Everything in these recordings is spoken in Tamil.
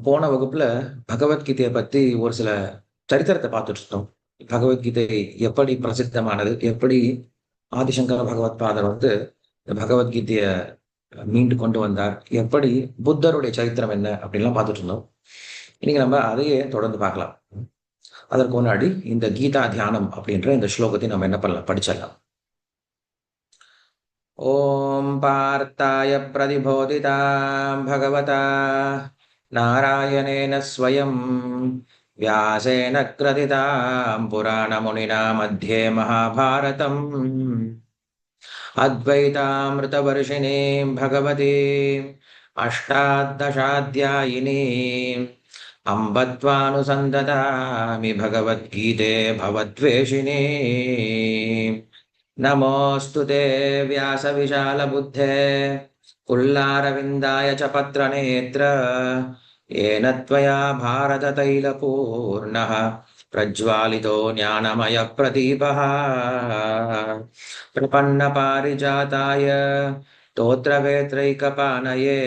போன வகுப்புல பகவத்கீதையை பத்தி ஒரு சில சரித்திரத்தை பார்த்துட்டு இருந்தோம். பகவத்கீதை எப்படி பிரசித்தமானது, எப்படி ஆதிசங்கர பகவத் பாதர் இந்த பகவத்கீதைய மீண்டு கொண்டு வந்தார், எப்படி புத்தருடைய சரித்திரம் என்ன அப்படின்லாம் பார்த்துட்டு இருந்தோம். இன்னைக்கு நம்ம அதையே தொடர்ந்து பார்க்கலாம். அதற்கு முன்னாடி இந்த கீதா தியானம் அப்படின்ற இந்த ஸ்லோகத்தை நம்ம என்ன பண்ணலாம், படிச்சிடலாம். ஓம் பார்த்தாய பிரதிபோதிதாம் பகவதா நாராயணேன ஸ்வயம் व्यासेन क्रथितां पुराणमुनिना मध्ये महाभारतम् अद्वैतामृतवर्षिणीं भगवतीम् अष्टादशाध्यायिनीम् अम्ब त्वानुसन्ददामि भगवद्गीते भवद्वेषिणी। नमोऽस्तु ते व्यासविशालबुद्धे पुल्लारविन्दाय च पत्रनेत्र येन त्वया भारततैलपूर्णः प्रज्वालितो ज्ञानमयप्रदीपः। प्रपन्नपारिजाताय स्तोत्रवेत्रैकपाणये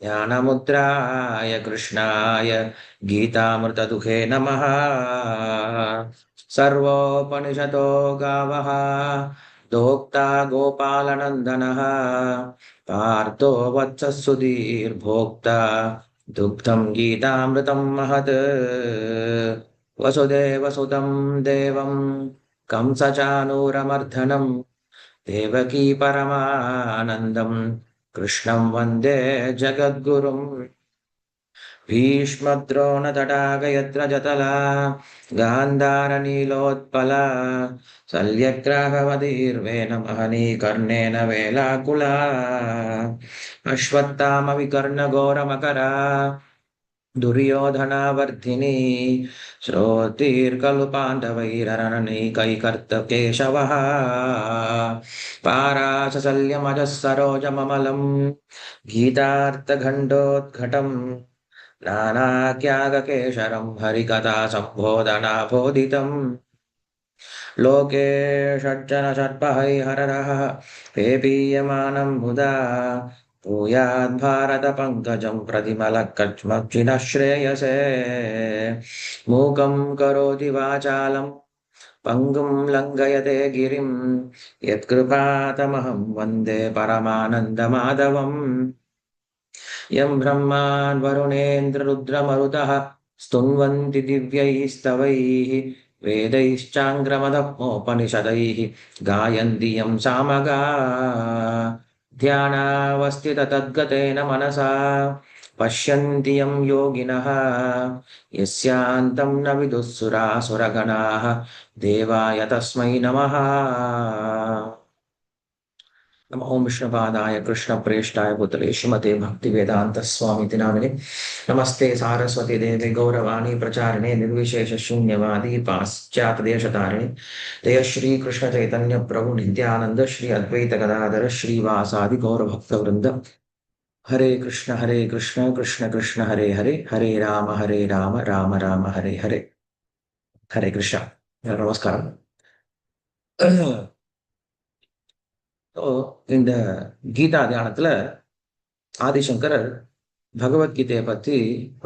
ज्ञानमुद्राय कृष्णाय गीतामृतदुहे नमः। सर्वोपनिषदो गावः दोक्ता गोपालनन्दनः पार्थो वत्सः सुधीर्भोक्ता दुग्धं गीतामृतं महत्। वसुदेवसुतं देवं कंसचानूरमर्दनं देवकी परमानन्दं कृष्णं वन्दे जगद्गुरुम्। भीष्मद्रोणतटाकयत्रजतला गान्धारनीलोत्पला शल्यग्राहवधीर्वेण महनी कर्णेन वेलाकुला। अश्वत्थामविकर्णघोरमकरा दुर्योधनावर्धिनी श्रोतिर्खलु पाण्डवैररणनीकैकर्तकेशवः। पाराशल्यमजः सरोजममलं गीतार्थखण्डोद्घटम् नानात्यागकेशरं हरिकथा सम्बोधनाबोधितम्। लोके षड्जन षट्पहैहरः पेपीयमानं मुदा भूयाद्भारतपङ्कजं प्रतिमलकच्मक्षिणः श्रेयसे। मूकं करोति वाचालं पङ्गुं लङ्घयते गिरिं यत्कृपातमहं वन्दे परमानन्दमाधवम्। यं ब्रह्मान् वरुणेन्द्ररुद्रमरुतः स्तुन्वन्ति दिव्यैस्तवैः वेदैश्चाङ्ग्रमदमोपनिषदैः गायन्ति यं सामगा। ध्यानावस्थिततद्गतेन मनसा पश्यन्ति यं योगिनः यस्यान्तं न विदुःसुरासुरगणाः देवाय तस्मै नमः। नमो ओं विष्णुपादाय कृष्णप्रेष्ठाय पुत्रे श्रीमते भक्तिवेदांत स्वामी नामिने नमस्ते सारस्वती देवे गौरवाणी प्रचारिणे निर्विशेष शून्यवादी पाश्चात्यदेशतारिणे जय श्री कृष्ण चैतन्य प्रभु नित्यानंद श्री अद्वैत गदाधर श्रीवासादि गौरभक्तवृंद। हरे कृष्ण कृष्ण कृष्ण हरे हरे, हरे राम राम राम हरे हरे। हरे कृष्ण। नमस्कार। இந்த கீதா தியானத்துல ஆதிசங்கரர் பகவத்கீதையை பத்தி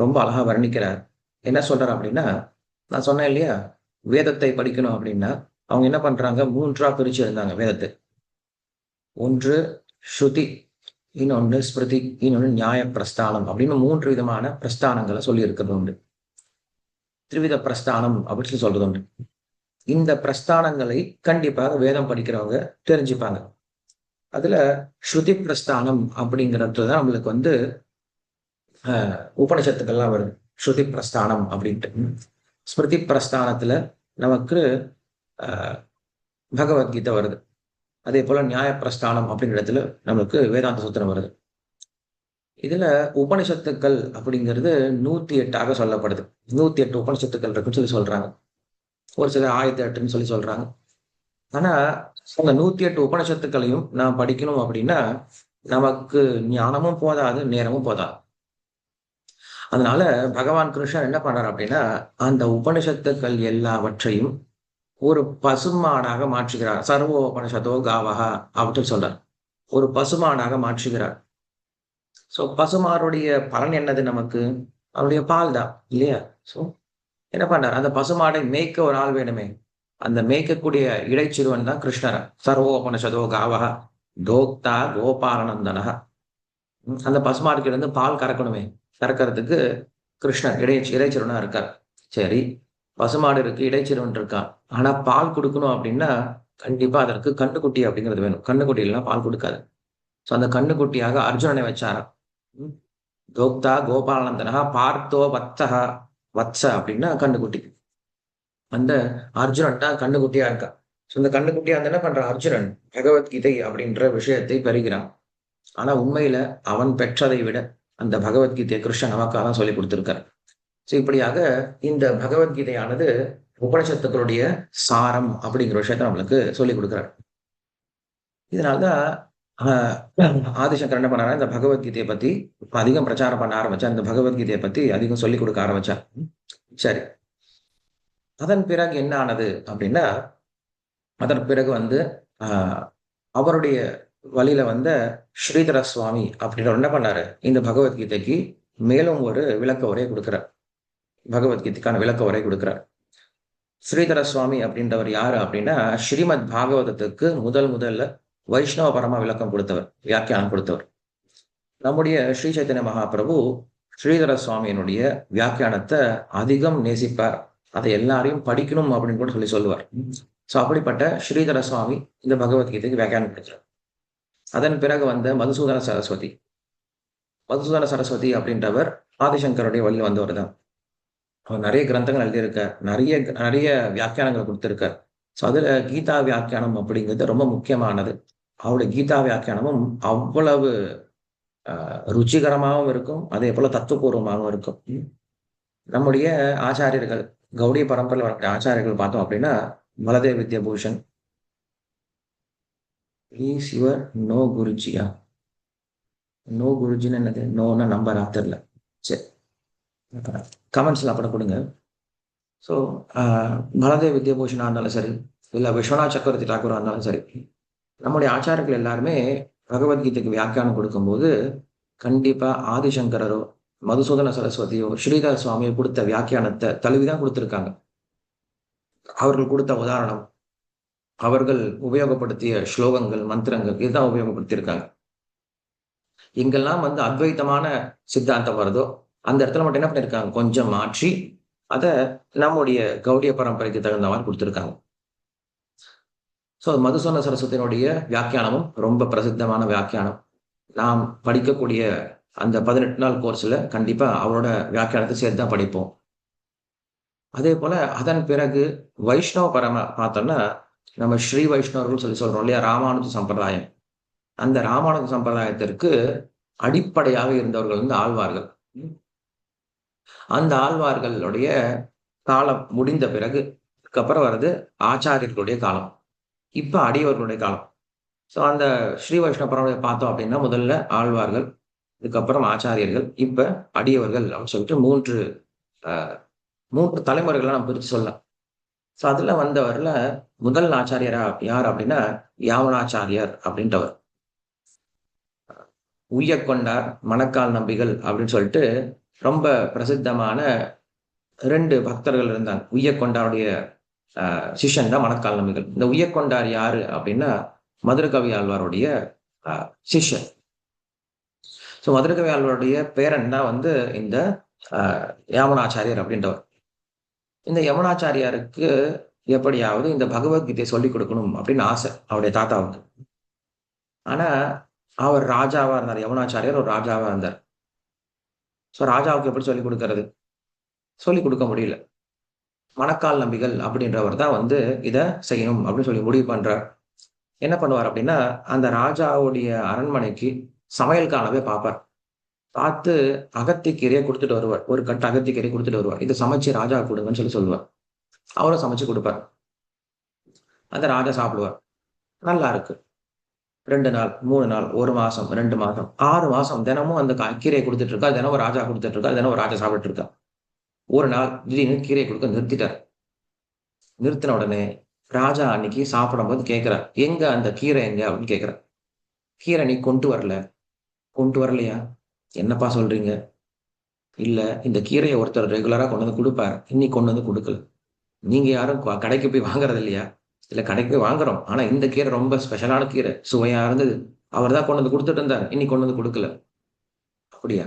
ரொம்ப அழகா வர்ணிக்கிறார். என்ன சொல்றார் அப்படின்னா, நான் சொன்னேன் இல்லையா, வேதத்தை படிக்கணும் அப்படின்னா அவங்க என்ன பண்றாங்க, மூன்றா பிரிச்சு இருந்தாங்க வேதத்தை. ஒன்று ஸ்ருதி, இன்னொன்று ஸ்மிருதி, இன்னொன்று நியாய பிரஸ்தானம் அப்படின்னு மூன்று விதமான பிரஸ்தானங்களை சொல்லி இருக்கிறது உண்டு. திரிவித பிரஸ்தானம் அப்படின்னு சொல்றது உண்டு. இந்த பிரஸ்தானங்களை கண்டிப்பாக வேதம் படிக்கிறவங்க தெரிஞ்சுப்பாங்க. அதுல ஸ்ருதி பிரஸ்தானம் அப்படிங்கிறது தான் நம்மளுக்கு உபனிஷத்துக்கள்லாம் வருது. ஸ்ருதி பிரஸ்தானம் அப்படின்ட்டு. ஸ்மிருதி பிரஸ்தானத்துல நமக்கு பகவத்கீதை வருது. அதே போல நியாய பிரஸ்தானம் அப்படிங்கிற இடத்துல நமக்கு வேதாந்த சூத்திரம் வருது. இதுல உபனிஷத்துக்கள் அப்படிங்கிறது 108 சொல்லப்படுது. 108 உபனிஷத்துக்கள் இருக்குன்னு சொல்றாங்க. ஒரு சில 1008 சொல்றாங்க. ஆனா அந்த 108 உபனிஷத்துக்களையும் நான் படிக்கணும் அப்படின்னா நமக்கு ஞானமும் போதாது, நேரமும் போதாது. அதனால பகவான் கிருஷ்ணன் என்ன பண்றார் அப்படின்னா, அந்த உபனிஷத்துக்கள் எல்லாவற்றையும் ஒரு பசுமாடாக மாற்றுகிறார். சர்வ உபனிஷதோ காவகா அப்படின்னு சொல்றார். ஒரு பசுமாடாக மாற்றுகிறார். சோ பசுமாருடைய பலன் என்னது நமக்கு? அவருடைய பால் தான் இல்லையா? ஸோ என்ன பண்றாரு? அந்த பசுமாடை மேய்க்க ஒரு ஆள் வேணுமே. அந்த மேய்க்கக்கூடிய இடைச்சிறுவன் தான் கிருஷ்ணர். சர்வோபனிஷதோ காவஹ தோக்தா கோபாலநந்தனஹ. அந்த பசுமாடுகிட்ட இருந்து பால் கறக்கணுமே. கறக்கிறதுக்கு கிருஷ்ணர் இடைச்சிறுவனா இருக்கார். சரி, பசுமாடு இருக்கு, இடைச்சிறுவன் இருக்கான். ஆனா பால் குடுக்கணும் அப்படின்னா, கண்டிப்பா அதற்கு கன்னுக்குட்டி அப்படிங்கிறது வேணும். கன்னுக்குட்டி இல்லன்னா பால் குடுக்காது. ஸோ அந்த கன்னுக்குட்டியாக அர்ஜுனனை வச்சாராம். ம். தோக்தா கோபாலநந்தனஹ பார்த்தோ வத்சஹ. வத்ச அப்படின்னா கன்னுக்குட்டி. அந்த அர்ஜுனன் தான் கன்னுக்குட்டியா இருக்கான். ஸோ இந்த கன்னுக்குட்டியா வந்து என்ன பண்றான் அர்ஜுனன்? பகவத்கீதை அப்படின்ற விஷயத்தை பெறுகிறான். ஆனா உண்மையில அவன் பெற்றதை விட அந்த பகவத்கீதையை கிருஷ்ணன் நமக்காக தான் சொல்லிக் கொடுத்திருக்கார். ஸோ இப்படியாக இந்த பகவத்கீதையானது உபனிஷத்துக்களுடைய சாரம் அப்படிங்கிற விஷயத்த நம்மளுக்கு சொல்லிக் கொடுக்கிறார். இதனால்தான் ஆதிசங்கர் என்ன பண்ணாருன்னா, இந்த பகவத்கீதையை பத்தி அதிகம் பிரச்சாரம் பண்ண ஆரம்பிச்சார். இந்த பகவத்கீதையை பத்தி அதிகம் சொல்லிக் கொடுக்க ஆரம்பிச்சார். சரி. அதன் பிறகு என்ன ஆனது அப்படின்னா, அதன் பிறகு வந்து அவருடைய வழியில வந்த ஸ்ரீதர சுவாமி அப்படின்றவர் என்ன பண்ணாரு? இந்த பகவத்கீதைக்கு மேலும் ஒரு விளக்க உரை கொடுக்கிறார். பகவத்கீதைக்கான விளக்க உரை கொடுக்கிறார். ஸ்ரீதர சுவாமி அப்படின்றவர் யாரு அப்படின்னா, ஸ்ரீமத் பாகவதத்துக்கு முதல்ல வைஷ்ணவ பரமா விளக்கம் கொடுத்தவர், வியாக்கியானம் கொடுத்தவர். நம்முடைய ஸ்ரீ சைத்தன்ய மகாபிரபு ஸ்ரீதர சுவாமியினுடைய வியாக்கியானத்தை அதிகம் நேசிப்பார். அதை எல்லாரையும் படிக்கணும் அப்படின்னு கூட சொல்லுவார். ஸோ அப்படிப்பட்ட ஸ்ரீதர சுவாமி இந்த பகவத்கீதைக்கு வியாக்கியானம் கொடுக்கிறார். அதன் பிறகு வந்த மதுசூதன சரஸ்வதி. மதுசூதன சரஸ்வதி அப்படின்றவர் ஆதிசங்கருடைய வழியில் வந்தவர் தான். அவர் நிறைய கிரந்தங்கள் எழுதியிருக்கார். நிறைய நிறைய வியாக்கியானங்கள் கொடுத்திருக்கார். ஸோ அதுல கீதா வியாக்கியானம் அப்படிங்கிறது ரொம்ப முக்கியமானது. அவருடைய கீதா வியாக்கியானமும் அவ்வளவு ருச்சிகரமாகவும் இருக்கும். அதே போல தத்துவபூர்வமாகவும் இருக்கும். நம்முடைய ஆச்சாரியர்கள் கௌடிய பரம்பரையில் வரக்கூடிய ஆச்சாரியர்கள் பார்த்தோம் அப்படின்னா, Baladev Vidyabhushan is your no குருஜியா? No குருஜின்னு என்னது? நோன்னா நம்பரா தெரியல. சரி, கமெண்ட்ஸ்ல அப்புறம் கொடுங்க. ஸோ பலதேவ் வித்யாபூஷனா இருந்தாலும் சரி, இல்ல விஸ்வநாத் சக்கரவர்த்தி தாக்கூரா இருந்தாலும் சரி, நம்முடைய ஆச்சாரியர்கள் எல்லாருமே பகவத்கீதைக்கு வியாக்கியானம் கொடுக்கும்போது கண்டிப்பா ஆதிசங்கரரோ, மதுசூதன சரஸ்வதியோ, ஸ்ரீதர சுவாமியோ கொடுத்த வியாக்கியானத்தை தழுவிதான் கொடுத்திருக்காங்க. அவர்கள் கொடுத்த உதாரணம், அவர்கள் உபயோகப்படுத்திய ஸ்லோகங்கள், மந்திரங்கள் இதுதான் உபயோகப்படுத்தியிருக்காங்க. எங்கெல்லாம் வந்து அத்வைத்தமான சித்தாந்தம் வருதோ அந்த இடத்துல மட்டும் என்ன பண்ணிருக்காங்க? கொஞ்சம் மாற்றி அத நம்முடைய கௌடிய பரம்பரைக்கு தகுந்த மாதிரி கொடுத்திருக்காங்க. ஸோ மதுசூதன சரஸ்வதியினுடைய வியாக்கியானமும் ரொம்ப பிரசித்தமான வியாக்கியானம். நாம் படிக்கக்கூடிய அந்த 18 நாள் கோர்ஸ்ல கண்டிப்பா அவரோட வியாக்கியானத்தை சேர்த்து தான் படிப்போம். அதே போல அதன் பிறகு வைஷ்ணவ பரம பார்த்தோம்னா, நம்ம ஸ்ரீ வைஷ்ணவர்கள் சொல்றோம் இல்லையா? ராமானுஜ சம்பிரதாயம். அந்த ராமானுஜ சம்பிரதாயத்திற்கு அடிப்படையாக இருந்தவர்கள் வந்து ஆழ்வார்கள். அந்த ஆழ்வார்களுடைய காலம் முடிந்த பிறகு அதுக்கப்புறம் வர்றது ஆச்சாரியர்களுடைய காலம். இப்ப அடியவர்களுடைய காலம். ஸோ அந்த ஸ்ரீ வைஷ்ணவ பரம்பரையை பார்த்தோம் அப்படின்னா, முதல்ல ஆழ்வார்கள், இதுக்கப்புறம் ஆச்சாரியர்கள், இப்ப அடியவர்கள் அப்படின்னு சொல்லிட்டு 3 தலைமுறைகளா நம்ம பிரிச்சு சொல்லலாம். ஸோ அதுல வந்தவர்ல முதல் ஆச்சாரியரா யார் அப்படின்னா, யாமுனாச்சாரியார் அப்படின்றவர். உய்யக்கொண்டார், மணக்கால் நம்பிகள் அப்படின்னு சொல்லிட்டு ரொம்ப பிரசித்தமான 2 பக்தர்கள் இருந்தாங்க. உய்யக்கொண்டாருடைய சிஷ்யன் தான் மணக்கால் நம்பிகள். இந்த உய்யக்கொண்டார் யாரு அப்படின்னா, மதுரகவி ஆழ்வாருடைய சிஷ்யன். ஸோ மதுரகவி ஆழ்வாருடைய பேரன் தான் வந்து இந்த யாமுனாச்சாரியார் அப்படின்றவர். இந்த யமுனாச்சாரியாருக்கு எப்படியாவது இந்த பகவத்கீதையை சொல்லிக் கொடுக்கணும் அப்படின்னு ஆசை அவருடைய தாத்தாவுக்கு. ஆனா அவர் ராஜாவா இருந்தார். யமுனாச்சாரியார் ஒரு ராஜாவா இருந்தார். ஸோ ராஜாவுக்கு எப்படி சொல்லிக் கொடுக்கிறது? சொல்லிக் கொடுக்க முடியல. மணக்கால் நம்பிகள் அப்படின்றவர் தான் வந்து இத செய்யணும் அப்படின்னு சொல்லி முடிவு பண்றார். என்ன பண்ணுவார் அப்படின்னா, அந்த ராஜாவுடைய அரண்மனைக்கு சமையல்காரனாவே பார்ப்பார். பார்த்து அகத்திக்கீரையை கொடுத்துட்டு வருவார். ஒரு கட்டு அகத்திக்கீரையை கொடுத்துட்டு வருவார். இதை சமைச்சு ராஜாவுக்கு கொடுங்கன்னு சொல்லி சொல்லுவார். அவரும் சமைச்சு கொடுப்பார். அந்த ராஜா சாப்பிடுவார். நல்லா இருக்கு. 2 நாள், 3 நாள், 1 மாசம், 2 மாசம், 6 மாசம் தினமும் அந்த கீரையை கொடுத்துட்டு இருக்கா. தினமும் ராஜா கொடுத்துட்டு இருக்கா. தினமும் ராஜா சாப்பிட்டு இருக்கா. ஒரு நாள் திடீர்னு கீரையை கொடுக்க நிறுத்திட்டார். நிறுத்தின உடனே ராஜா அன்னைக்கு சாப்பிடும்போது கேட்கிறார், எங்க அந்த கீரை எங்க அப்படின்னு கேட்கிறார். கீரை நீ கொண்டு வரல. கொண்டு வரலையா? என்னப்பா சொல்றீங்க? இல்ல இந்த கீரையை ஒருத்தர் ரெகுலரா கொண்டு வந்து குடுப்பாரு. இன்னைக்கு கொண்டு வந்து குடுக்கல. நீங்க யாரும் கடைக்கு போய் வாங்குறது இல்லையா? இல்ல கடைக்கு போய் வாங்குறோம். ஆனா இந்த கீரை ரொம்ப ஸ்பெஷலான கீரை. சுவையா இருந்தது. அவர் தான் கொண்டு வந்து குடுத்துட்டு இருந்தாரு. இன்னைக்கு கொண்டு வந்து குடுக்கல. அப்படியா?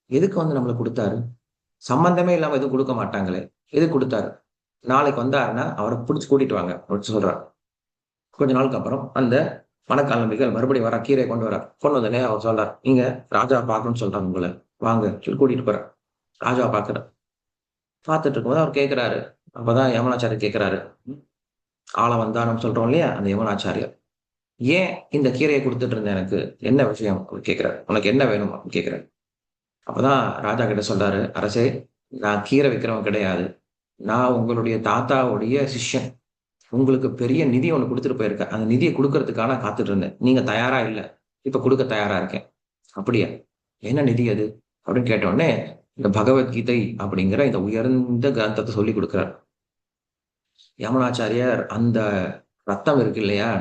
எதுக்கு வந்து நம்மளுக்கு குடுத்தாரு? சம்பந்தமே இல்லாம எதுவும் குடுக்க மாட்டாங்களே! எதுக்கு குடுத்தாரு? நாளைக்கு வந்தாருன்னா, அவர புடிச்சு கூட்டிட்டு வாங்க அப்படின்னு சொல்றாரு. கொஞ்ச நாளுக்கு அப்புறம் அந்த மணக்காளம்பிகள் மறுபடியும் வரார். கீரைய கொண்டு வரார். கொண்டு வந்தோனே அவர் சொல்றார், "நீங்க ராஜாவ பார்க்கணும்னு சொல்றாங்க உங்கள. வாங்க" சொல்லி கூட்டிட்டு போறார். ராஜாவ பார்க்குறார். பார்த்துட்டு இருக்கும்போது அவர் கேட்கிறாரு. அப்பதான் யமனாச்சாரியர் கேட்கிறாரு. ஆள வந்தானம் சொல்றோம் இல்லையா? அந்த யமனாச்சாரியார். "ஏன் இந்த கீரைய குடுத்துட்டு இருந்த எனக்கு? என்ன விஷயம்?" அப்படின்னு கேட்கிறாரு. "உனக்கு என்ன வேணும்?" அப்படின்னு கேட்கிறாரு. அப்பதான் ராஜா கிட்ட சொல்றாரு, "அரசே, நான் கீரை விக்கிறவன் கிடையாது. நான் உங்களுடைய தாத்தாவுடைய சிஷ்யன். உங்களுக்கு பெரிய நிதி ஒண்ணு குடுத்துட்டு போயிருக்கேன். அந்த நிதிய குடுக்கறதுக்காக நான் காத்துட்டு இருந்தேன். நீங்க தயாரா இல்ல. இப்ப குடுக்க தயாரா இருக்கேன்." "அப்படியா? என்ன நிதி அது?" அப்படின்னு கேட்ட உடனே, இந்த பகவத்கீதை அப்படிங்கிற இந்த உயர்ந்த கிரந்தத்த சொல்லிக் குடுக்கிறார். யமுனாச்சாரியார் அந்த ரத்தம் இருக்கு இல்லையா?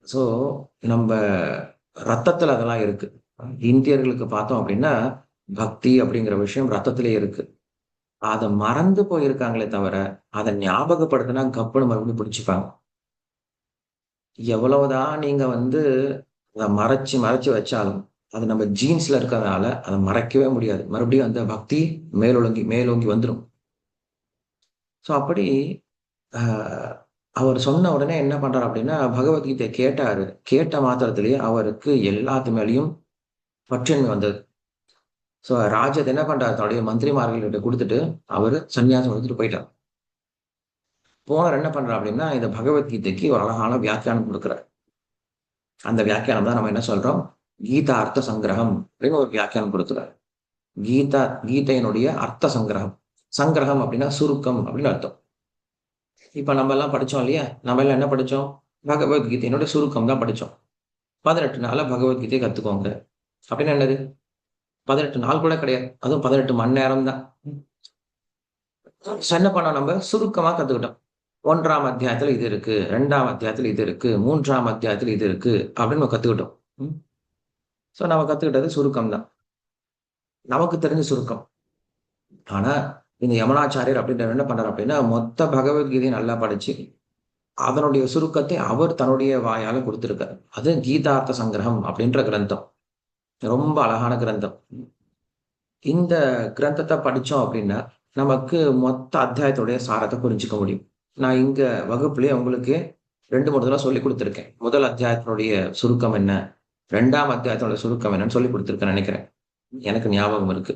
ஸோ நம்ப ரத்தத்துல அதெல்லாம் இருக்கு. இந்தியர்களுக்கு பார்த்தோம் அப்படின்னா, பக்தி அப்படிங்கிற விஷயம் ரத்தத்திலேயே இருக்கு. அத மறந்து போயிருக்காங்களே தவிர, அத ஞாபகப்படுத்தினா கப்புன்னு மறுபடியும் பிடிச்சுப்பாங்க. எவ்வளவுதான் நீங்க வந்து அத மறைச்சு, மறைச்சு வச்சாலும், அது நம்ம ஜீன்ஸ்ல இருக்கிறதுனால அத மறைக்கவே முடியாது. மறுபடியும் அந்த பக்தி மேலோங்கி மேலோங்கி வந்துரும். ஸோ அப்படி அ அவர் சொன்ன உடனே என்ன பண்றாரு அப்படின்னா, பகவத்கீதைய கேட்டாரு. கேட்ட மாத்திரத்திலேயே அவருக்கு எல்லாத்து மேலயும் பற்றின்மை வந்தது. ஸோ ராஜா என்ன பண்றாரு, தன்னுடைய மந்திரிமார்கள்கிட்ட குடுத்துட்டு, அவரு சன்னியாசம் எடுத்துட்டு போயிட்டார். போனவர் என்ன பண்றார் அப்படின்னா, இந்த பகவத்கீதைக்கு ஒரு அழகான வியாக்கியானம் குடுக்குறார். அந்த வியாக்கியானம் தான் நம்ம என்ன சொல்றோம், கீதா அர்த்த சங்கிரகம் அப்படின்னு ஒரு வியாக்கியானம் குடுக்குறார். கீதா கீதையினுடைய அர்த்த சங்கிரகம். சங்கிரகம் அப்படின்னா சுருக்கம் அப்படின்னு அர்த்தம். இப்ப நம்ம எல்லாம் படிச்சோம் இல்லையா? நம்ம எல்லாம் என்ன படிச்சோம்? பகவத்கீதையினுடைய சுருக்கம் தான் படிச்சோம். 18 நாள்ல பகவத்கீதைய கத்துக்கோங்க. அப்படின்னா என்னது? 18 நாள் கூட கிடையாது. அதுவும் 18 மணி நேரம் தான். சோ என்ன பண்ணோம் நம்ம? சுருக்கமா கத்துக்கிட்டோம். 1ஆம் அத்தியாயத்துல இது இருக்கு. 2ஆம் அத்தியாயத்துல இது இருக்கு. 3ஆம் அத்தியாயத்துல இது இருக்கு. அப்படின்னு நம்ம கத்துக்கிட்டோம். ம். சோ நம்ம கத்துக்கிட்டது சுருக்கம் தான். நமக்கு தெரிஞ்ச சுருக்கம். ஆனா, இந்த யமனாச்சாரியர் அப்படின்றவர் என்ன பண்றாரு அப்படின்னா, மொத்த பகவத்கீதையும் நல்லா படிச்சு, அதனுடைய சுருக்கத்தை அவர் தன்னுடைய வாயால குடுத்திருக்காரு. அது கீதார்த்த சங்கிரகம் அப்படின்ற கிரந்தம். ரொம்ப அழகான கிரந்தம். இந்த கிரந்தத்த படிச்சோம் அப்படின்னா, நமக்கு மொத்த அத்தியாயத்துடைய சாரத்த புரிஞ்சுக்க முடியும். நான் இங்க வகுப்பிலேயே உங்களுக்கு 2, 3 தடவ சொல்லிக் குடுத்திருக்கேன். முதல் அத்தியாயத்தினுடைய சுருக்கம் என்ன? 2ஆம் அத்தியாயத்தினுடைய சுருக்கம் என்னன்னு சொல்லிக் குடுத்திருக்கேன்னு நெனைக்கிறேன். எனக்கு ஞாபகம் இருக்கு.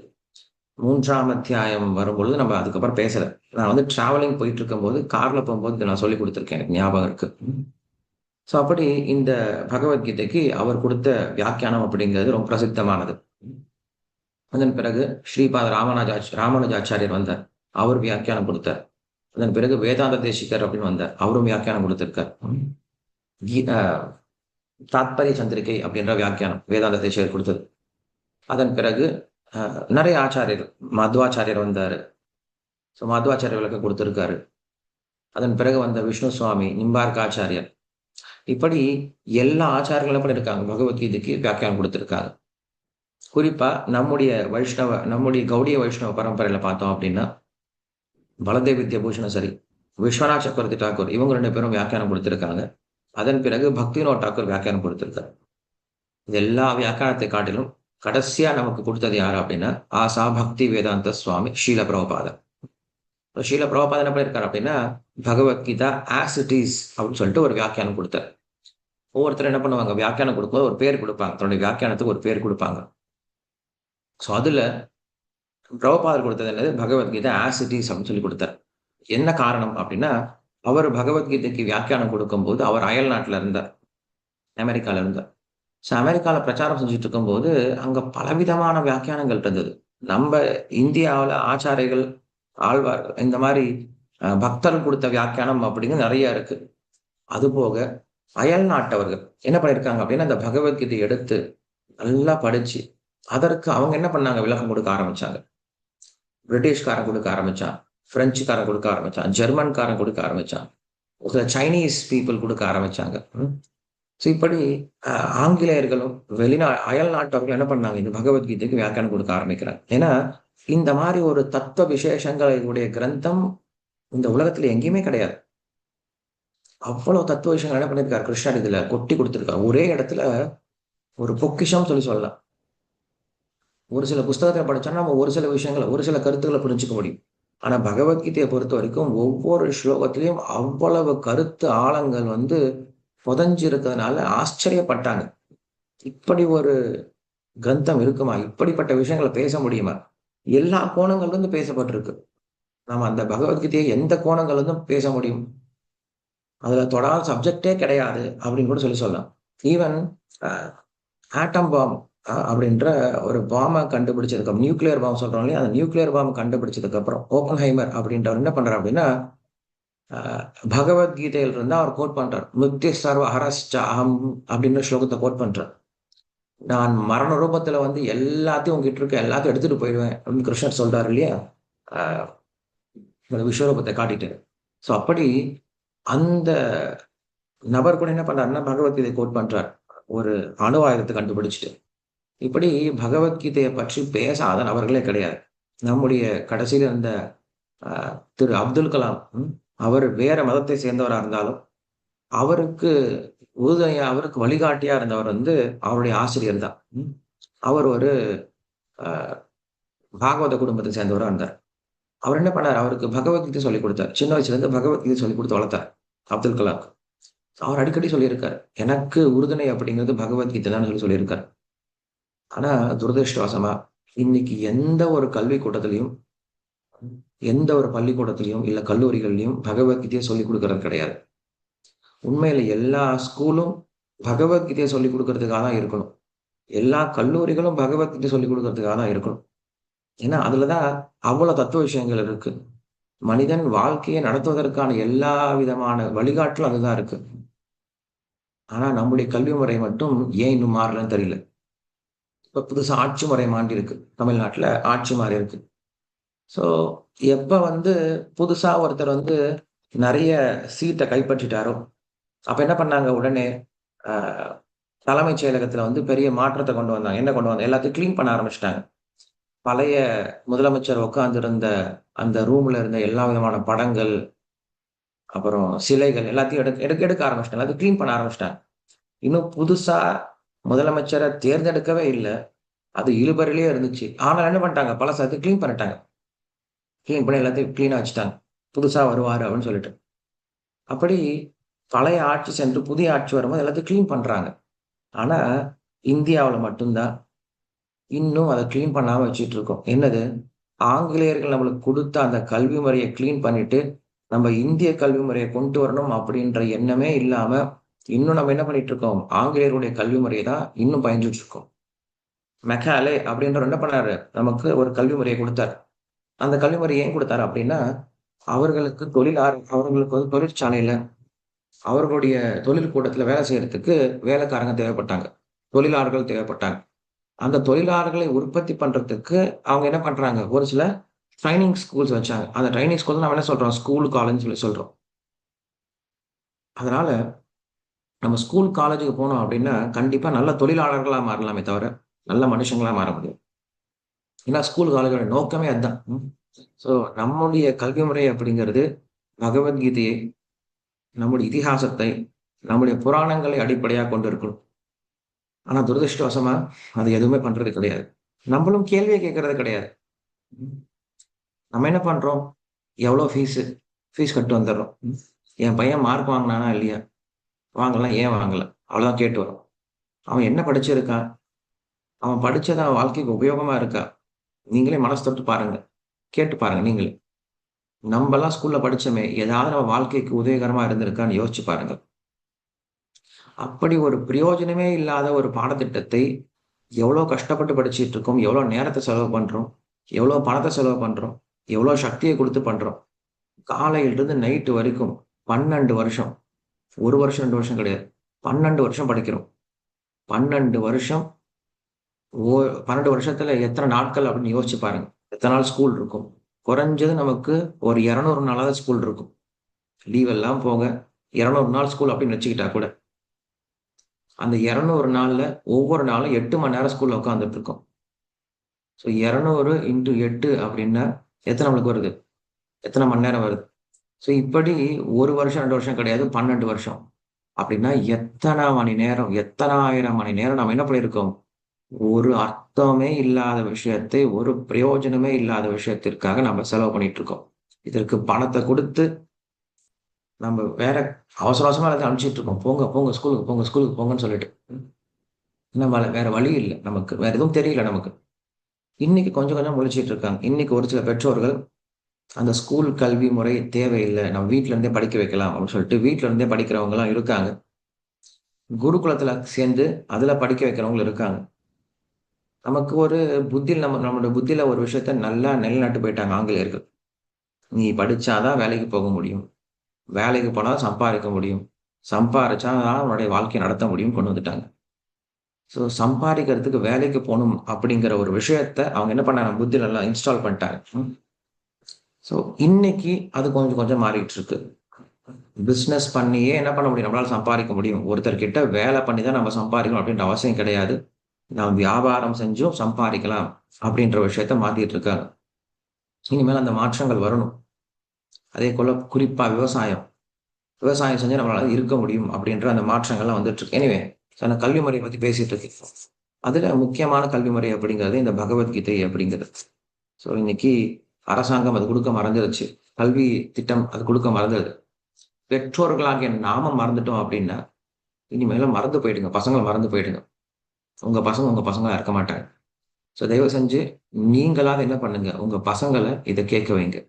3ஆம் அத்தியாயம் வரும்பொழுது நம்ம அதுக்கப்புறம் பேசல. நான் வந்து டிராவலிங் போயிட்டுருக்கும்போது, கார்ல போம்போது இத நான் சொல்லிக் குடுத்திருக்கேன். எனக்கு ஞாபகம் இருக்கு. ஸோ அப்படி இந்த பகவத்கீதைக்கு அவர் குடுத்த வியாக்கியானம் அப்படிங்கிறது ரொம்ப பிரசித்தமானது. அதன் பிறகு ஸ்ரீபாத ராமானுஜாச்சாரியர் வந்தார். அவர் வியாக்கியானம் குடுத்தார். அதன் பிறகு வேதாந்த தேசிகர் அப்படின்னு வந்தார். அவரும் வியாக்கியானம் குடுத்திருக்கார். கீ அ தாத்பரிய சந்திரிகை அப்படின்ற வியாக்கியானம் வேதாந்த தேசிகர் குடுத்தது. அதன் பிறகு அ நெறைய ஆச்சாரியர்கள் மத்வாச்சாரியர் வந்தாரு. ஸோ மத்வாச்சாரியர் விளக்கம் குடுத்திருக்காரு. அதன் பிறகு வந்த விஷ்ணு சுவாமி, நிம்பார்க்காச்சாரியர். இப்படி எல்லா ஆச்சாரியர்களும் என்ன பண்ணியிருக்காங்க, பகவத்கீதைக்கு வியாக்கியானம் குடுத்திருக்காங்க. குறிப்பா நம்முடைய கௌடிய வைஷ்ணவ பரம்பரையில பார்த்தோம் அப்படின்னா, பலதேவ் வித்யாபூஷணும் சரி, விஸ்வநாத் சக்கரவர்த்தி தாக்கூர் இவங்க 2 பேரும் வியாக்கியானம் குடுத்திருக்காங்க. அதன் பிறகு பக்திவினோத் தாக்கூர் வியாக்கியானம் குடுத்திருக்காரு. இது எல்லா வியாக்கியானத்தை காட்டிலும் கடைசியா நமக்கு குடுத்தது யாரு அப்படின்னா, ஆசா பக்தி வேதாந்த சுவாமி ஸ்ரீல பிரபுபாதர். ஸ்ரீல பிரபுபாதர் என்ன பண்ணியிருக்காரு அப்படின்னா, பகவத்கீதா ஆஸ் இட் இஸ் அப்படின்னு சொல்லிட்டு ஒரு வியாக்கியானம் குடுத்தார். ஒவ்வொருத்தரும் என்ன பண்ணுவாங்க, வியாக்கியானம் குடுக்கும்போது ஒரு பேர் குடுப்பாங்க. தன்னுடைய வியாக்கியானத்துக்கு ஒரு பேர் குடுப்பாங்க. ஸோ அதுல பிரபுபாதர் குடுத்தது என்னது, பகவத்கீதை ஆஸ் இட் இஸ் அப்படின்னு சொல்லி குடுத்தார். என்ன காரணம் அப்படின்னா, அவர் பகவத்கீதைக்கு வியாக்கியானம் குடுக்கும்போது அவர் அயல் நாட்டுல இருந்தார். அமெரிக்கால இருந்தார். ஸோ அமெரிக்கால பிரச்சாரம் செஞ்சுட்டு இருக்கும்போது, அங்க பலவிதமான வியாக்கியானங்கள் இருந்தது. நம்ப இந்தியாவுல ஆச்சாரிகள், ஆழ்வார்கள் இந்த மாரி பக்தர்கள் குடுத்த வியாக்கியானம் அப்படின்னு நெறைய இருக்கு. அதுபோக அயல் நாட்டவர்கள் என்ன பண்ணியிருக்காங்க அப்படின்னா, இந்த பகவத்கீதைய எடுத்து நல்லா படிச்சு, அதற்கு அவங்க என்ன பண்ணாங்க, விளக்கம் குடுக்க ஆரம்பிச்சாங்க. பிரிட்டிஷ்காரன் குடுக்க ஆரம்பிச்சான். பிரெஞ்சுக்காரன் குடுக்க ஆரம்பிச்சான். ஜெர்மன்காரன் குடுக்க ஆரம்பிச்சான். ஒரு சில சைனீஸ் பீப்பிள் குடுக்க ஆரம்பிச்சாங்க. ம். ஸோ இப்படி ஆங்கிலேயர்களும் அயல் நாட்டவர்கள் என்ன பண்ணாங்க, இந்த பகவத்கீதைக்கு வியாக்கியானம் கொடுக்க ஆரம்பிக்கிறாங்க. ஏன்னா இந்த மாதிரி ஒரு தத்துவ விசேஷங்களை உடைய கிரந்தம் இந்த உலகத்துல எங்கேயுமே கிடையாது. அவ்வளவு தத்துவ விஷயங்கள் என்ன பண்ணிருக்காரு கிருஷ்ணர் இதுல கொட்டி கொடுத்திருக்காரு. ஒரே இடத்துல ஒரு பொக்கிஷம் சொல்லலாம். ஒரு சில புஸ்தகத்தை படிச்சோம்னா நம்ம ஒரு சில விஷயங்களை, ஒரு சில கருத்துக்களை புரிஞ்சுக்க முடியும். ஆனா பகவத்கீதையை பொறுத்த வரைக்கும் ஒவ்வொரு ஸ்லோகத்திலையும் அவ்வளவு கருத்து ஆழங்கள் புதைஞ்சு இருக்கிறதுனால ஆச்சரியப்பட்டாங்க. இப்படி ஒரு கிரந்தம் இருக்குமா? இப்படிப்பட்ட விஷயங்களை பேச முடியுமா? எல்லா கோணங்கள்ல இருந்து பேசப்பட்டிருக்கு. நம்ம அந்த பகவத்கீதையை எந்த கோணங்கள்ல இருந்தும் பேச முடியும். அதுல தொடாத சப்ஜெக்டே கிடையாது அப்படின்னு கூட சொல்லலாம். ஈவன் ஆட்டம் பாம் அப்படின்ற ஒரு பாம்பை கண்டுபிடிச்சதுக்கு அப்புறம், நியூக்ளியர் பாம் சொல்றோம் இல்லையா, அந்த நியூக்ளியர் பாம் கண்டுபிடிச்சதுக்கு அப்புறம் ஓப்பன்ஹைமர் அப்படின்றவர் என்ன பண்றாரு அப்படின்னா, பகவத்கீதையில இருந்து அவர் கோட் பண்றார். "மிருத்யு சர்வ ஹரஸ்ச அஹம்" அப்படின்னு ஸ்லோகத்தை கோட் பண்றார். நான் மரண ரூபத்துல எல்லாத்தையும் உங்ககிட்ட இருக்க எல்லாத்தையும் எடுத்துட்டு போயிடுவேன் அப்படின்னு கிருஷ்ணர் சொல்றாரு இல்லையா, ஆஹ் விஸ்வரூபத்தை காட்டிட்டு. சோ அப்படி அந்த நபர் கூட என்ன பண்றாருன்னா பகவத்கீதை கோட் பண்றார், ஒரு அணு ஆயுதத்தை கண்டுபிடிச்சிட்டு. இப்படி பகவத்கீதையை பற்றி பேசாத நபர்களே கிடையாது. நம்முடைய கடைசியில இருந்த திரு அப்துல் கலாம், அவர் வேற மதத்தை சேர்ந்தவரா இருந்தாலும் அவருக்கு உறுதுணையா, அவருக்கு வழிகாட்டியா இருந்தவர் அவருடைய ஆசிரியர் தான். அவர் ஒரு பாகவத குடும்பத்தை சேர்ந்தவரா இருந்தார். அவர் என்ன பண்ணார், அவருக்கு பகவத்கீதை சொல்லிக் கொடுத்தார். சின்ன வயசுல இருந்து பகவத்கீதை சொல்லிக் கொடுத்து வளர்த்தார் அப்துல் கலாம். அவர் அடிக்கடி சொல்லியிருக்காரு, எனக்கு உறுதுணை அப்படிங்கிறது பகவத்கீதை தான் சொல்லியிருக்காரு. ஆனா துரதிருஷ்டவசமா இன்னைக்கு எந்த ஒரு கல்வி கூட்டத்திலையும், எந்த ஒரு பள்ளிக்கூடத்திலையும் இல்ல கல்லூரிகள்லயும் பகவத்கீதையை சொல்லிக் கொடுக்கறது கிடையாது. உண்மையில எல்லா ஸ்கூலும் பகவத்கீதையை சொல்லிக் கொடுக்கறதுக்காக தான் இருக்கணும். எல்லா கல்லூரிகளும் பகவத்கீதை சொல்லிக் கொடுக்கறதுக்காக தான் இருக்கணும். ஏன்னா அதுலதான் அவ்வளவு தத்துவ விஷயங்கள் இருக்கு. மனிதன் வாழ்க்கையை நடத்துவதற்கான எல்லா விதமான வழிகாட்டலும் அதுதான் இருக்கு. ஆனா நம்முடைய கல்வி முறை மட்டும் ஏன் இன்னும் மாறலன்னு தெரியல. இப்ப புதுசா ஆட்சி முறை மாறி இருக்கு. தமிழ்நாட்டுல ஆட்சி மாறி இருக்கு. சோ எப்ப புதுசா ஒருத்தர் நிறைய சீட்டை கைப்பற்றிட்டாரோ, அப்ப என்ன பண்ணாங்க, உடனே தலைமைச் செயலகத்துல பெரிய மாற்றத்தை கொண்டு வந்தாங்க. என்ன கொண்டு வந்தாங்க, எல்லாத்தையும் கிளீன் பண்ண ஆரம்பிச்சிட்டாங்க. பழைய முதலமைச்சர் உட்கார்ந்து இருந்த அந்த ரூம்ல இருந்த எல்லா விதமான படங்கள், அப்புறம் சிலைகள் எல்லாத்தையும் எடுக்க ஆரம்பிச்சிட்டாங்க. எல்லாத்தையும் கிளீன் பண்ண ஆரம்பிச்சிட்டாங்க. இன்னும் புதுசா முதலமைச்சரை தேர்ந்தெடுக்கவே இல்லை. அது இழுபறிலேயே இருந்துச்சு. ஆனால் என்ன பண்ணிட்டாங்க, பழசத்தை கிளீன் பண்ணிட்டாங்க. கிளீன் பண்ணி எல்லாத்தையும் கிளீனா வச்சுட்டாங்க. புதுசா வருவாரு அப்படின்னு சொல்லிட்டு. அப்படி பழைய ஆட்சி சென்று புதிய ஆட்சி வரும்போது எல்லாத்தையும் கிளீன் பண்றாங்க. ஆனா இந்தியாவுல மட்டும்தான் இன்னும் அதை கிளீன் பண்ணாம வச்சுட்டு இருக்கோம். என்னது, ஆங்கிலேயர்கள் நம்மளுக்கு கொடுத்த அந்த கல்வி முறையை கிளீன் பண்ணிட்டு நம்ம இந்திய கல்வி முறையை கொண்டு வரணும் அப்படின்ற எண்ணமே இல்லாம இன்னும் நம்ம என்ன பண்ணிட்டு இருக்கோம், ஆங்கிலேயருடைய கல்வி முறையை தான் இன்னும் பயின்றுட்டு இருக்கோம். மெக்காலே அப்படின்றவர் என்ன பண்ணாரு, நமக்கு ஒரு கல்வி முறையை கொடுத்தாரு. அந்த கல்வி முறை ஏன் கொடுத்தாரு அப்படின்னா, அவர்களுக்கு அவர்களுக்கு தொழிற்சாலையில அவர்களுடைய தொழில் கூடத்துல வேலை செய்யறதுக்கு வேலைக்காரங்க தேவைப்பட்டாங்க, தொழிலாளர்கள் தேவைப்பட்டாங்க. அந்த தொழிலாளர்களை உற்பத்தி பண்றதுக்கு அவங்க என்ன பண்றாங்க, ஒரு சில ட்ரைனிங் ஸ்கூல்ஸ் வச்சாங்க. அந்த ட்ரைனிங் ஸ்கூல் நம்ம என்ன சொல்றோம், ஸ்கூல் காலேஜ் சொல்லி சொல்றோம். அதனால நம்ம ஸ்கூல் காலேஜுக்கு போனோம் அப்படின்னா கண்டிப்பா நல்ல தொழிலாளர்களா மாறலாமே தவிர நல்ல மனுஷங்களா மாற முடியும். ஏன்னா ஸ்கூல் காலேஜோட நோக்கமே அதுதான். சோ நம்முடைய கல்வி முறை அப்படிங்கிறது பகவத்கீதையை, நம்முடைய இதிகாசத்தை, நம்முடைய புராணங்களை அடிப்படையாக கொண்டு இருக்கணும். ஆனா துரதிருஷ்டவசமா அது எதுவுமே பண்றது கிடையாது. நம்மளும் கேள்வியை கேட்கறது கிடையாது. நம்ம என்ன பண்றோம், எவ்வளவு ஃபீஸ் கட்டு வந்துடுறோம். என் பையன் மார்க் வாங்கினானா இல்லையா, வாங்கலாம், ஏன் வாங்கல, அவ்வளவுதான் கேட்டு வரும். அவன் என்ன படிச்சிருக்கான், அவன் படிச்சது அவன் வாழ்க்கைக்கு உபயோகமா இருக்கா, நீங்களே மனசு தொட்டு பாருங்க, கேட்டு பாருங்க நீங்களே. நம்மலாம் ஸ்கூல்ல படிச்சோமே, ஏதாவது நம்ம வாழ்க்கைக்கு உதவிகரமா இருந்திருக்கான்னு யோசிச்சு பாருங்க. அப்படி ஒரு பிரயோஜனமே இல்லாத ஒரு பாடத்திட்டத்தை எவ்வளவு கஷ்டப்பட்டு படிச்சுட்டு இருக்கோம், எவ்வளவு நேரத்தை செலவு பண்றோம், எவ்வளவு பணத்தை செலவு பண்றோம், எவ்வளவு சக்தியை கொடுத்து பண்றோம். காலையிலிருந்து நைட்டு வரைக்கும் 12 வருஷம், 1 வருஷம் 2 வருஷம் கிடையாது, 12 வருஷம் படிக்கிறோம். 12 வருஷம், 12 வருஷத்துல எத்தனை நாட்கள் அப்படின்னு யோசிச்சு பாருங்க. எத்தனை நாள் ஸ்கூல் இருக்கும், குறைஞ்சது நமக்கு ஒரு 200 நாளாவது ஸ்கூல் இருக்கும். லீவ் எல்லாம் போக 200 நாள் ஸ்கூல் அப்படின்னு வச்சுக்கிட்டா கூட அந்த 200 நாள்ல ஒவ்வொரு நாளும் 8 மணி நேரம் ஸ்கூல்ல உட்கார்ந்துட்டு இருக்கோம். ஸோ 200 இன்டு 8 அப்படின்னா எத்தனை நம்மளுக்கு வருது? எத்தனை மணி நேரம் வருது? ஸோ இப்படி 1 வருஷம், 2 வருஷம் கிடையாது. 12 வருஷம். அப்படின்னா எத்தனை மணி நேரம், எத்தனை ஆயிரம் மணி நேரம் நம்ம என்ன பண்ணியிருக்கோம்? ஒரு அர்த்தமே இல்லாத விஷயத்தை, ஒரு பிரயோஜனமே இல்லாத விஷயத்திற்காக நம்ம செலவு பண்ணிட்டு இருக்கோம். இதற்கு பணத்த குடுத்து நம்ம வேற அவசர அவசரமா எல்லாத்தையும் அனுப்பிச்சுட்டு இருக்கோம். போங்க, போங்க ஸ்கூலுக்கு போங்க, ஸ்கூலுக்கு போங்கன்னு சொல்லிட்டு. நம்ம வேற வழி இல்ல நமக்கு. வேற எதுவும் தெரியல நமக்கு. இன்னைக்கு கொஞ்சம் கொஞ்சம் முழிச்சுட்டு இருக்காங்க. இன்னைக்கு ஒரு சில பெற்றோர்கள் அந்த ஸ்கூல் கல்வி முறை தேவையில்ல. நம்ம வீட்ல இருந்தே படிக்க வைக்கலாம் அப்படின்னு சொல்லிட்டு வீட்ல இருந்தே படிக்கிறவங்கலாம் இருக்காங்க. குருகுலத்துல சேர்ந்து அதுல படிக்க வைக்கிறவங்களும் இருக்காங்க. நமக்கு ஒரு புத்தியில நம்மளோட புத்தியில ஒரு விஷயத்த நல்லா நிலைநாட்டு போயிட்டாங்க ஆங்கிலேயர்கள். நீ படிச்சா தான் வேலைக்கு போக முடியும். வேலைக்கு போனா தான் சம்பாதிக்க முடியும். சம்பாரிச்சா தான் உன்னுடைய வாழ்க்கைய நடத்த முடியும்னு கொண்டு வந்துட்டாங்க. ஸோ சம்பாதிக்கிறதுக்கு வேலைக்கு போணும் அப்படிங்கிற ஒரு விஷயத்த அவங்க என்ன பண்ணாங்க புத்தியில நல்லா இன்ஸ்டால் பண்ணிட்டாங்க. ஸோ இன்னைக்கு அது கொஞ்சம் கொஞ்சம் மாறிட்டு இருக்கு. பிசினஸ் பண்ணியே என்ன பண்ண முடியும்? நம்மளால சம்பாதிக்க முடியும். ஒருத்தர்கிட்ட வேலை பண்ணி தான் நம்ம சம்பாதிக்கணும் அப்படின்ற அவசியம் கிடையாது. நாம் வியாபாரம் செஞ்சும் சம்பாதிக்கலாம் அப்படின்ற விஷயத்த மாத்திட்டு இருக்காங்க. இனிமேல் அந்த மாற்றங்கள் வரணும். அதேபோல குறிப்பா விவசாயம். விவசாயம் செஞ்சு நம்மளால இருக்க முடியும் அப்படின்ற அந்த மாற்றங்கள்லாம் வந்துட்டு இருக்கு. எனிவே நான் கல்வி முறைய பத்தி பேசிட்டு இருக்கேன். அதுல முக்கியமான கல்வி முறை அப்படிங்கிறது இந்த பகவத்கீதை அப்படிங்கிறது. ஸோ இன்னைக்கு அரசாங்கம் அது குடுக்க மறந்துருச்சு. கல்வி திட்டம் அது குடுக்க மறந்தது. பெற்றோர்களாகிய நாம மறந்துட்டோம் அப்படின்னா, இனிமேலும் மறந்து போயிடுங்க. பசங்கள மறந்து போயிடுங்க. உங்க பசங்க உங்க பசங்களா இருக்க மாட்டாங்க. ஸோ தயவு செஞ்சு நீங்களாவது என்ன பண்ணுங்க, உங்க பசங்கள இத கேட்க வைங்க.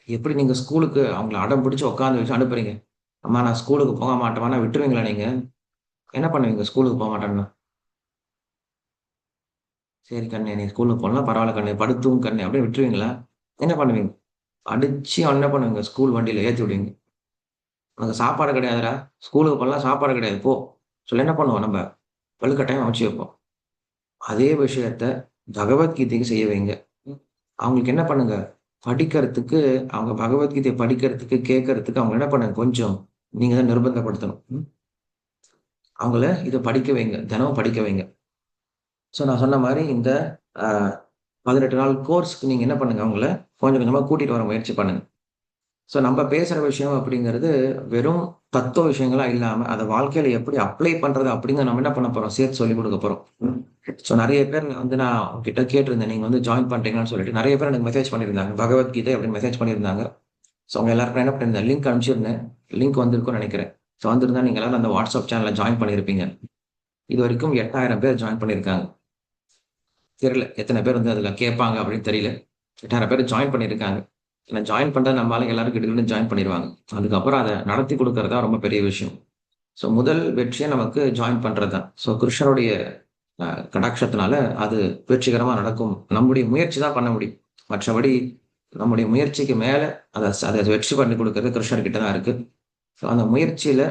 எப்படி நீங்க ஸ்கூலுக்கு அவங்கள அடம் பிடிச்சு உட்காந்து வச்சு அனுப்புறீங்க. அம்மா நான் ஸ்கூலுக்கு போக மாட்டேம்மான்னா விட்டுருவீங்களா நீங்க? என்ன பண்ணுவீங்க ஸ்கூலுக்கு போமாட்டேன்னா? சரி கண்ணு நீ ஸ்கூலுக்கு போகலனா பரவால்ல கண்ணு, படுத்து தூங்கு கண்ணு அப்படின்னு விட்டுருவீங்களா? என்ன பண்ணுவீங்க? அடிச்சு அவன என்ன பண்ணுவீங்க? ஸ்கூல் வண்டியில ஏத்தி விடுவீங்க. உனக்கு சாப்பாடு கிடையாதுடா. ஸ்கூலுக்கு போகலனா சாப்பாடு கிடையாது போ. சொல்லி என்ன பண்ணுவோம் நம்ப? வலுக்கட்டாயமா அனுப்பிச்சு வைப்போம். அதே விஷயத்த பகவத்கீதைக்கு செய்ய வைங்க. அவங்களுக்கு என்ன பண்ணுங்க, படிக்கிறதுக்கு அவங்க பகவத்கீதைய படிக்கிறதுக்கு, கேட்கறதுக்கு அவங்க என்ன பண்ணுங்க, கொஞ்சம் நீங்க தான் நிர்பந்தப்படுத்தணும். அவங்கள இத படிக்க வைங்க. தினமும் படிக்க வைங்க. ஸோ நான் சொன்ன மாரி இந்த அ 18 நாள் கோர்ஸ்க்கு நீங்க என்ன பண்ணுங்க, அவங்கள கொஞ்சம் கொஞ்சமா கூட்டிட்டு வர முயற்சி பண்ணுங்க. ஸோ நம்ம பேசுற விஷயம் அப்படிங்கிறது வெறும் தத்துவ விஷயங்களா இல்லாம, அத வாழ்க்கையில எப்படி அப்ளை பண்றது அப்படிங்கிறத நம்ம என்ன பண்ண போறோம், சேர்த்து சொல்லிக் குடுக்க போறோம். ஸோ நெறைய பேர் வந்து நான் உங்ககிட்ட கேட்டிருந்தேன். நீங்க வந்து ஜாயின் பண்றீங்களான்னு சொல்லிட்டு. நெறைய பேர் எனக்கு மெசேஜ் பண்ணியிருந்தாங்க. பகவத்கீதை அப்படின்னு மெசேஜ் பண்ணியிருந்தாங்க. ஸோ அவங்க எல்லாருக்கும் நான் என்ன பண்ணியிருந்தேன், லிங்க் அனுப்பிச்சிருந்தேன். லிங்க் வந்திருக்கும்னு நெனைக்கிறேன். ஸோ வந்திருந்தா நீங்க எல்லாரும் அந்த வாட்ஸ்அப் சேனல்ல ஜாயின் பண்ணியிருப்பீங்க. இதுவரைக்கும் 8000 பேர் ஜாயின் பண்ணியிருக்காங்க. தெரியல எத்தன பேர் வந்து அதுல கேட்பாங்க அப்படின்னு தெரியல. 8000 பேர் ஜாயின் பண்ணியிருக்காங்க. ஏன்னா ஜாயின் பண்ற நம்ம ஆளுங்க எல்லாரும் கிடுகிடுன்னு ஜாயின் பண்ணிருவாங்க. அதுக்கப்புறம் அத நடத்தி குடுக்குறது தான் ரொம்ப பெரிய விஷயம். ஸோ முதல் வெற்றியே நமக்கு ஜாயின் பண்றது தான். ஸோ கிருஷ்ணருடைய கடாட்சத்தினால அது வெற்றிகரமா நடக்கும். நம்முடைய முயற்சி தான் பண்ண முடியும். மற்றபடி நம்முடைய முயற்சிக்கு மேல அத வெற்றி பண்ணி குடுக்குறது கிருஷ்ணர் கிட்ட தான் இருக்கு. ஸோ அந்த முயற்சியில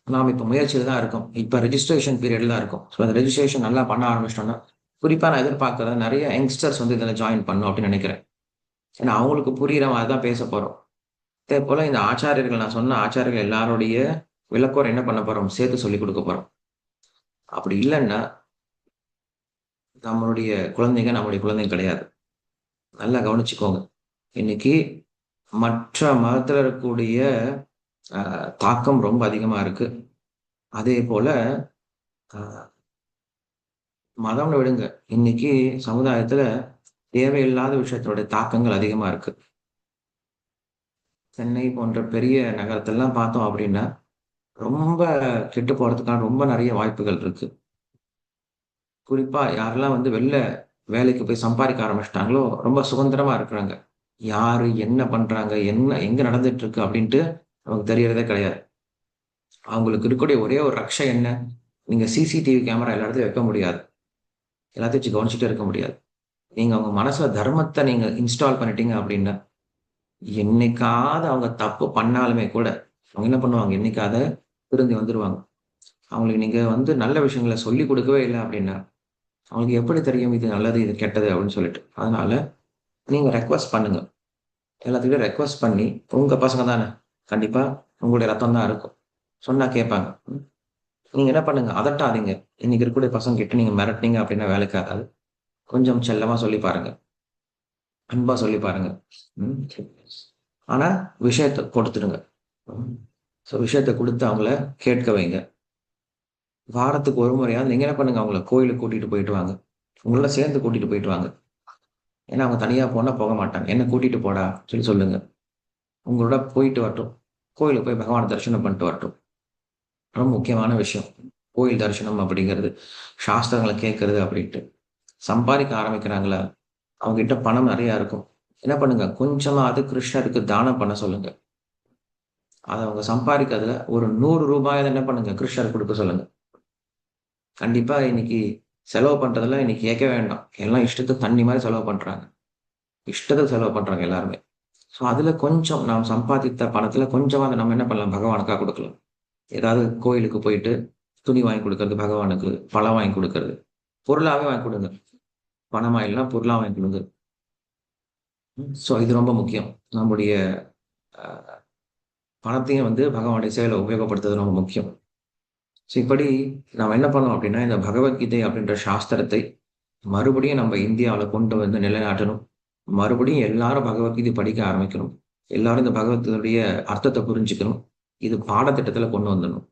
நாம இப்ப முயற்சியில தான் இருக்கோம். இப்ப ரெஜிஸ்ட்ரேஷன் பீரியட்ல தான் இருக்கோம். ஸோ அந்த ரெஜிஸ்ட்ரேஷன் நல்லா பண்ண ஆரம்பிச்சிட்டோம்னா, குறிப்பா நான் எதிர்பார்க்கிறேன் நெறைய யங்ஸ்டர்ஸ் வந்து இதுல ஜாயின் பண்ணணும் அப்படின்னு நெனைக்கிறேன். ஏன்னா அவங்களுக்கு புரியிற மாரி தான் பேசப் போறோம். அதேபோல இந்த ஆச்சாரியர்கள் நான் சொன்ன ஆச்சாரியர்கள் எல்லாருடைய விளக்கோர என்ன பண்ண போறோம்? சேர்த்து சொல்லிக் குடுக்க போறோம். அப்படி இல்லன்னா, நம்முடைய குழந்தைங்க கிடையாது. நல்லா கவனிச்சுக்கோங்க. இன்னைக்கு மற்ற மதத்துல இருக்கக்கூடிய தாக்கம் ரொம்ப அதிகமா இருக்கு. அதேபோல அ மதம்னு விடுங்க. இன்னைக்கு சமுதாயத்துல தேவையில்லாத விஷயத்தினுடைய தாக்கங்கள் அதிகமா இருக்கு. சென்னை போன்ற பெரிய நகரத்தெல்லாம் பார்த்தோம் அப்படின்னா, ரொம்ப கெட்டு போறதுக்கான ரொம்ப நெறைய வாய்ப்புகள் இருக்கு. குறிப்பா யாரெல்லாம் வந்து வெளில வேலைக்கு போய் சம்பாதிக்க ஆரம்பிச்சுட்டாங்களோ, ரொம்ப சுதந்திரமா இருக்கிறாங்க. யாரு என்ன பண்றாங்க? என்ன எங்க நடந்துட்டு இருக்கு? அப்படின்ட்டு நமக்கு தெரியறதே கிடையாது. அவங்களுக்கு இருக்கக்கூடிய ஒரே ஒரு ரக்ஷை என்ன? நீங்க சிசிடிவி கேமரா எல்லா இடத்துலயும் வைக்க முடியாது. எல்லாத்தையும் வச்சு கவனிச்சுட்டே இருக்க முடியாது. நீங்க அவங்க மனசுல தர்மத்த நீங்க இன்ஸ்டால் பண்ணிட்டீங்க அப்படின்னா, என்னைக்காவது அவங்க தப்பு பண்ணாலுமே கூட, அவங்க என்ன பண்ணுவாங்க? என்னைக்காவது திருந்தி வந்துருவாங்க. அவங்களுக்கு நீங்க வந்து நல்ல விஷயங்கள சொல்லிக் குடுக்கவே இல்ல அப்படின்னா, அவங்களுக்கு எப்படி தெரியும் இது நல்லது, இது கெட்டது அப்படின்னு சொல்லிட்டு. அதனால நீங்க ரெக்வெஸ்ட் பண்ணுங்க. எல்லாத்துக்கிட்டயும் ரெக்வெஸ்ட் பண்ணி, உங்க பசங்க தானே. கண்டிப்பா உங்களுடைய ரத்தம் தான் இருக்கும். சொன்னா கேட்பாங்க. நீங்க என்ன பண்ணுங்க, அதட்டாதீங்க. இன்னைக்கு இருக்கக்கூடிய பசங்க கிட்ட நீங்க மிரட்டுனீங்க அப்படின்னா வேலைக்கு ஆகாது. கொஞ்சம் செல்லமா சொல்லி பாருங்க. அன்பா சொல்லி பாருங்க. ம். ஆனா விஷயத்த கொடுத்துடுங்க. ம். விஷயத்த குடுத்து அவங்கள கேட்க வைங்க. வாரத்துக்கு ஒரு முறையாவது நீங்க என்ன பண்ணுங்க, அவங்கள கோயிலுக்கு கூட்டிட்டு போயிட்டு வாங்க. உங்களோட சேர்ந்து கூட்டிட்டு போயிட்டு வாங்க. ஏன்னா அவங்க தனியா போனா போக மாட்டாங்க. "என்ன கூட்டிட்டு போடா" சொல்லுங்க. உங்களோட போயிட்டு வரட்டும். கோயிலுக்கு போய் பகவான தரிசனம் பண்ணிட்டு வரட்டும். ரொம்ப முக்கியமான விஷயம். கோயில் தரிசனம் அப்படிங்கிறது, சாஸ்திரங்கள கேட்கறது அப்படின்ட்டு. சம்பாதிக்க ஆரம்பிக்கிறாங்களா, அவங்ககிட்ட பணம் நெறையா இருக்கும். என்ன பண்ணுங்க, கொஞ்சமாவது கிருஷ்ணருக்கு தானம் பண்ண சொல்லுங்க. அத அவங்க சம்பாதிக்கிறதுல ஒரு ரூ. 100 என்ன பண்ணுங்க, கிருஷ்ணருக்கு குடுக்க சொல்லுங்க. கண்டிப்பா இன்னைக்கு செலவு பண்றதெல்லாம் இன்னைக்கு கேட்கவே வேண்டாம். எல்லாம் இஷ்டத்துக்கு தண்ணி மாரி செலவு பண்றாங்க. இஷ்டத்துக்கு செலவு பண்றாங்க எல்லாருமே. அதுல கொஞ்சம் நாம் சம்பாதித்த பணத்துல கொஞ்சமாவது நம்ம என்ன பண்ணலாம், பகவானுக்கா குடுக்கலாம். ஏதாவது கோயிலுக்கு போயிட்டு துணி வாங்கி குடுக்கறது பகவானுக்கு, பழம் வாங்கி குடுக்கறது. பொருளாவே வாங்கி குடுங்க. பணமா இல்லன்னா பொருளா வாங்கி குடுங்க. இது ரொம்ப முக்கியம். நம்முடைய அ பணத்தையும் பகவானுடைய சேவையில உபயோகப்படுத்துறது ரொம்ப முக்கியம். இப்படி நாம என்ன பண்ணோம் அப்படின்னா, இந்த பகவத்கீதை அப்படின்ற சாஸ்திரத்தை மறுபடியும் நம்ம இந்தியாவுல கொண்டு வந்து நிலைநாட்டணும். மறுபடியும் எல்லாரும் பகவத்கீதை படிக்க ஆரம்பிக்கணும். எல்லாரும் இந்த பகவத்கீதையுடைய அர்த்தத்த புரிஞ்சுக்கணும். இது பாடத்திட்டத்துல கொண்டு வந்துடணும்.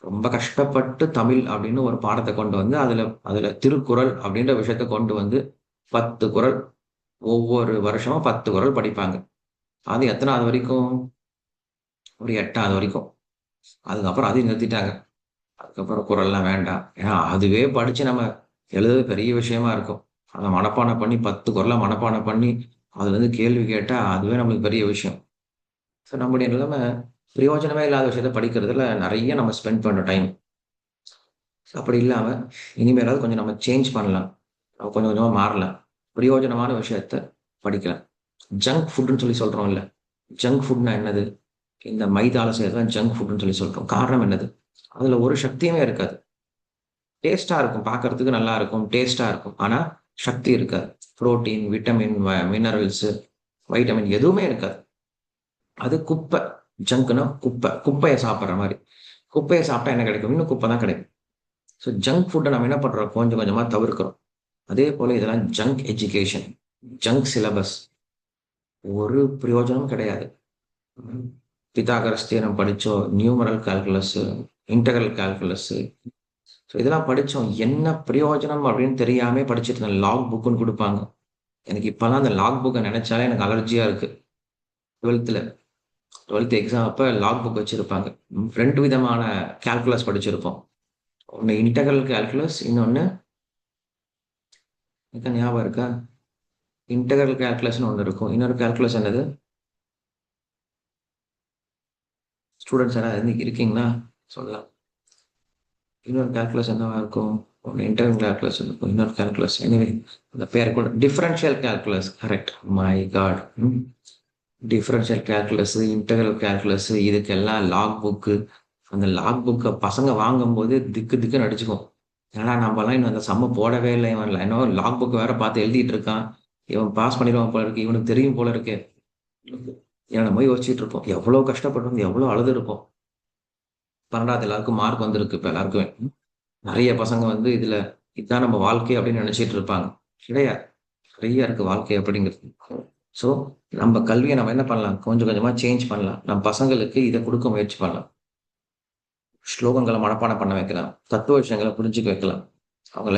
ரொம்ப கஷ்டப்பட்டு தமிழ் அப்படின்னு ஒரு பாடத்த கொண்டு வந்து, அதுல அதுல திருக்குறள் அப்படின்ற விஷயத்த கொண்டு வந்து 10 குறள் ஒவ்வொரு வருஷமும் 10 குறள் படிப்பாங்க. அது எத்தனாவது வரைக்கும்? ஒரு 8வது வரைக்கும். அதுக்கப்புறம் அதையும் நிறுத்திட்டாங்க. அதுக்கப்புறம் குறள்லாம் வேண்டாம். ஏன்னா, அதுவே படிச்சு நம்ம எழுதுறது பெரிய விஷயமா இருக்கும். அத மனப்பாடம் பண்ணி 10 குறள மனப்பாடம் பண்ணி, அதுலருந்து கேள்வி கேட்டா, அதுவே நம்மளுக்கு பெரிய விஷயம். நம்முடைய நிலைமை பிரயோஜனமே இல்லாத விஷயத்த படிக்கிறதுல நெறைய நம்ம ஸ்பெண்ட் பண்றோம் டைம். அப்படி இல்லாம, இனிமேலாவது கொஞ்சம் நம்ம சேஞ்ச் பண்ணலாம். நம்ம கொஞ்சம் கொஞ்சமா மாறலாம். பிரயோஜனமான விஷயத்த படிக்கலாம். ஜங்க் ஃபுட்ன்னு சொல்றோம்ல. ஜங்க் ஃபுட்னா என்னது? இந்த மைதால செய்றது தான் ஜங்க் ஃபுட்ன்னு சொல்றோம். காரணம் என்னது? அதுல ஒரு சக்தியுமே இருக்காது. டேஸ்ட்டா இருக்கும். பார்க்கறதுக்கு நல்லா இருக்கும். டேஸ்ட்டா இருக்கும். ஆனா, சக்தி இருக்காது. புரோட்டீன், விட்டமின், மினரல்ஸ், வைட்டமின் எதுவுமே இருக்காது. அது குப்பை. ஜங்க்னா குப்பை. குப்பைய சாப்பிடுற மாரி. குப்பைய சாப்பிட்டா என்ன கிடைக்கும்? இன்னும் குப்பை தான் கிடைக்கும். ஜங்க் ஃபுட்ட நம்ம என்ன பண்றோம்? கொஞ்சம் கொஞ்சமா தவிர்க்கிறோம். அதே போல இதெல்லாம் ஜங்க் எஜுகேஷன், ஜங்க் சிலபஸ். ஒரு பிரயோஜனமும் கிடையாது. ம். பித்தாகரஸ் தியரம் படிச்சோம். Numeral calculus, integral calculus. இதெல்லாம் படிச்சோம். என்ன பிரயோஜனம் அப்படின்னு தெரியாமயே படிச்சுட்டு இருந்தேன். லாக் புக்குன்னு குடுப்பாங்க. எனக்கு இப்பலாம் அந்த லாக் புக்க நெனச்சாலே எனக்கு அலர்ஜியா இருக்கு. 12ல 12த் எக்ஸாம் அப்ப லாக் புக் வச்சிருப்பாங்க. 2 விதமான கால்குலஸ் படிச்சிருப்போம். ஒண்ணு இன்டெக்ரல் கால்குலஸ், இன்னொன்னு ஞாபகம் இருக்கா? இன்டெக்ரல் கால்குலஸ்ன்னு ஒண்ணு இருக்கும். இன்னொரு கால்குலஸ் என்னது? ஸ்டூடண்ட்ஸ் யாராவது இருக்கீங்களா? சொல்லலாம். இன்னொரு கால்குலஸ் என்னவா இருக்கும்? ஒண்ணு இன்டெக்ரல் கால்குலஸ் இருக்கும். இன்னொரு கால்குலஸ். எனிவே அந்த பேர் கூட differential calculus. Correct. My god! Differential calculus, integral calculus இதுக்கெல்லாம் லாக் புக்கு. அந்த லாக் புக்க பசங்க வாங்கும்போது திக்கு திக்குன்னு அடிச்சுக்கும். ஏன்னா நம்மலாம் இன்னும் அந்த சம்ம போடவே இல்ல. இவன் என்னவோ லாக் புக் வேற பார்த்து எழுதிட்டு இருக்கான். இவன் பாஸ் பண்ணிருவான் போல இருக்கு. இவனுக்கு தெரியும் போல இருக்கே. என்னமோ யோசிச்சுட்டு இருப்போம். எவ்வளோ கஷ்டப்பட்டு எவ்வளோ அழுதுருப்போம். 12வது எல்லாருக்கும் மார்க் வந்திருக்கு இப்ப எல்லாருக்குமே. நெறைய பசங்க இதுல இதான் நம்ம வாழ்க்கை அப்படின்னு நெனச்சுட்டு இருப்பாங்க. கிடையாது. நெறைய இருக்கு வாழ்க்கை அப்படிங்கிறது. ஸோ நம்ம கல்விய நம்ம என்ன பண்ணலாம்? கொஞ்சம் கொஞ்சமா சேஞ்ச் பண்ணலாம். நம் பசங்களுக்கு இத குடுக்க முயற்சி பண்ணலாம். ஸ்லோகங்கள மனப்பாடம் பண்ண வைக்கலாம். தத்துவ விஷயங்கள புரிஞ்சுக்க வைக்கலாம். அவங்க லைஃப்